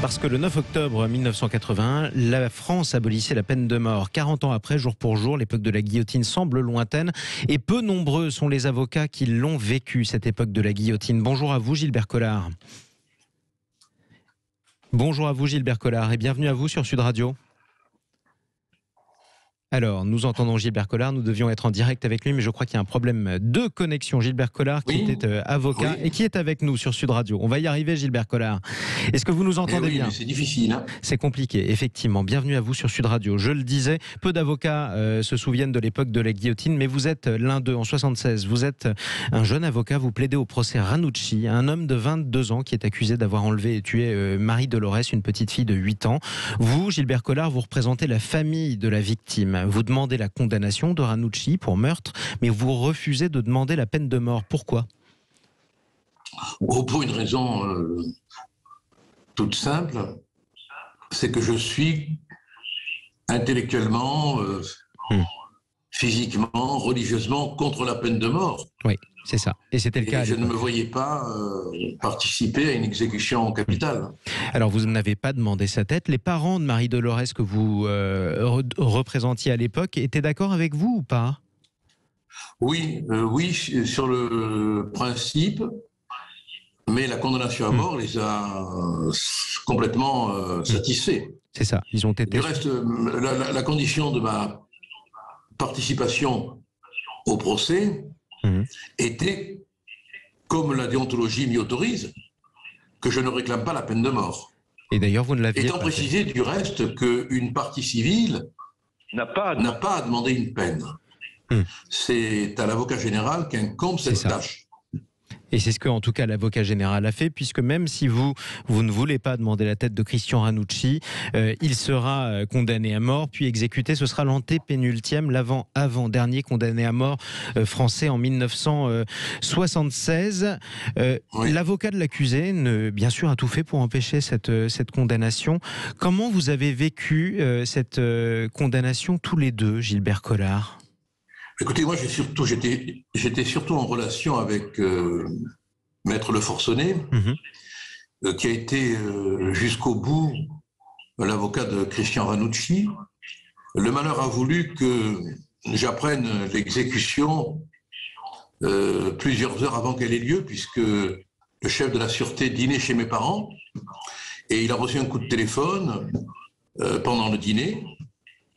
Parce que le 9 octobre 1981, la France abolissait la peine de mort. 40 ans après, jour pour jour, l'époque de la guillotine semble lointaine et peu nombreux sont les avocats qui l'ont vécu, cette époque de la guillotine. Bonjour à vous, Gilbert Collard. Bonjour à vous, Gilbert Collard, et bienvenue à vous sur Sud Radio. Alors, nous entendons Gilbert Collard, nous devions être en direct avec lui, mais je crois qu'il y a un problème de connexion. Gilbert Collard, qui était avocat et qui est avec nous sur Sud Radio. On va y arriver, Gilbert Collard. Est-ce que vous nous entendez bien ? Mais c'est difficile. Hein. C'est compliqué, effectivement. Bienvenue à vous sur Sud Radio. Je le disais, peu d'avocats se souviennent de l'époque de la guillotine, mais vous êtes l'un d'eux en 76. Vous êtes un jeune avocat, vous plaidez au procès Ranucci, un homme de 22 ans qui est accusé d'avoir enlevé et tué Marie Dolores, une petite fille de 8 ans. Vous, Gilbert Collard, vous représentez la famille de la victime. Vous demandez la condamnation de Ranucci pour meurtre, mais vous refusez de demander la peine de mort. Pourquoi ? Pour une raison toute simple, c'est que je suis intellectuellement, physiquement, religieusement contre la peine de mort. Oui, c'est ça. Et c'était le cas. Je ne me voyais pas participer à une exécution capitale. Alors, vous n'avez pas demandé sa tête. Les parents de Marie Dolores que vous représentiez à l'époque étaient d'accord avec vous ou pas ? Oui, sur le principe, mais la condamnation à mort les a complètement satisfaits. C'est ça, ils ont été... Du reste, la condition de ma participation au procès était, comme la déontologie m'y autorise, que je ne réclame pas la peine de mort. Et d'ailleurs, vous ne l'aviez pas étant précisé du reste qu'une partie civile n'a pas à demander une peine. C'est à l'avocat général qu'incombe cette tâche. Et c'est ce que, en tout cas, l'avocat général a fait, puisque même si vous ne voulez pas demander la tête de Christian Ranucci, il sera condamné à mort, puis exécuté. Ce sera l'antépénultième, l'avant-dernier condamné à mort français en 1976. L'avocat de l'accusé, bien sûr, a tout fait pour empêcher cette condamnation. Comment vous avez vécu cette condamnation tous les deux, Gilbert Collard ? Écoutez, moi j'étais surtout en relation avec Maître Le Forcenet, qui a été jusqu'au bout l'avocat de Christian Ranucci. Le malheur a voulu que j'apprenne l'exécution plusieurs heures avant qu'elle ait lieu, puisque le chef de la sûreté dînait chez mes parents, et il a reçu un coup de téléphone pendant le dîner,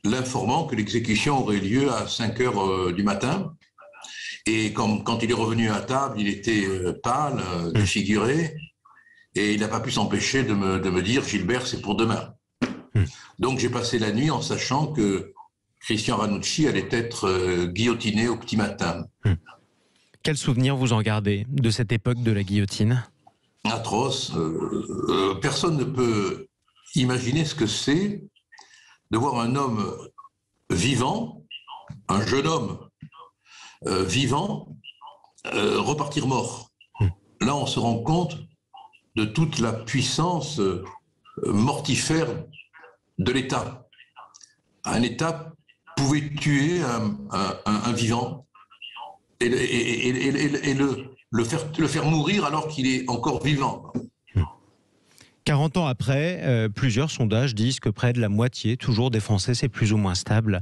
l'informant que l'exécution aurait lieu à 5 heures du matin. Et quand il est revenu à table, il était pâle, défiguré, et il n'a pas pu s'empêcher de me dire « Gilbert, c'est pour demain ». Donc j'ai passé la nuit en sachant que Christian Ranucci allait être guillotiné au petit matin. Quel souvenir vous en gardez de cette époque de la guillotine ? Atroce. Personne ne peut imaginer ce que c'est de voir un homme vivant, un jeune homme vivant, repartir mort. Là, on se rend compte de toute la puissance mortifère de l'État. Un État pouvait tuer un vivant et le faire mourir alors qu'il est encore vivant. 40 ans après, plusieurs sondages disent que près de la moitié, toujours des Français, c'est plus ou moins stable,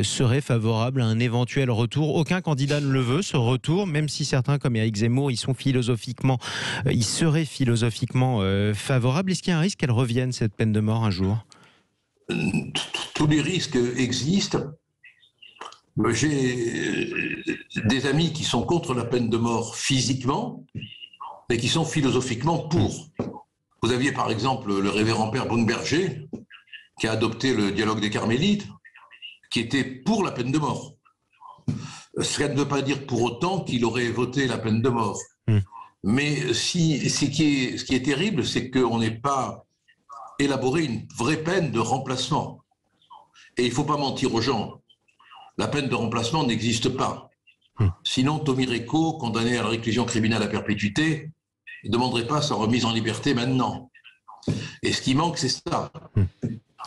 seraient favorables à un éventuel retour. Aucun candidat ne le veut, ce retour, même si certains, comme Éric Zemmour, ils seraient philosophiquement favorables. Est-ce qu'il y a un risque qu'elle revienne, cette peine de mort, un jour ? Tous les risques existent. J'ai des amis qui sont contre la peine de mort physiquement, mais qui sont philosophiquement pour. Vous aviez par exemple le révérend père Brunberger, qui a adopté le dialogue des Carmélites, qui était pour la peine de mort. Cela ne veut pas dire pour autant qu'il aurait voté la peine de mort. Mais ce qui est terrible, c'est qu'on n'ait pas élaboré une vraie peine de remplacement. Et il ne faut pas mentir aux gens. La peine de remplacement n'existe pas. Sinon, Tommy Recco, condamné à la réclusion criminelle à perpétuité, ne demanderait pas sa remise en liberté maintenant. Et ce qui manque, c'est ça.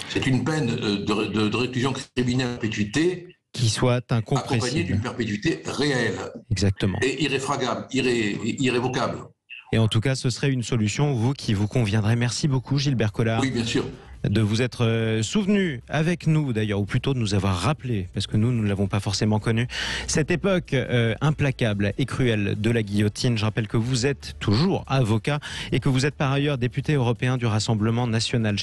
C'est une peine de réclusion criminelle à perpétuité qui soit incompressible, accompagnée d'une perpétuité réelle. Exactement. Et irréfragable, irrévocable. Et en tout cas, ce serait une solution, vous, qui vous conviendrait. Merci beaucoup, Gilbert Collard. Oui, bien sûr. De vous être souvenu avec nous d'ailleurs, ou plutôt de nous avoir rappelé, parce que nous ne l'avons pas forcément connu, cette époque implacable et cruelle de la guillotine. Je rappelle que vous êtes toujours avocat et que vous êtes par ailleurs député européen du Rassemblement national.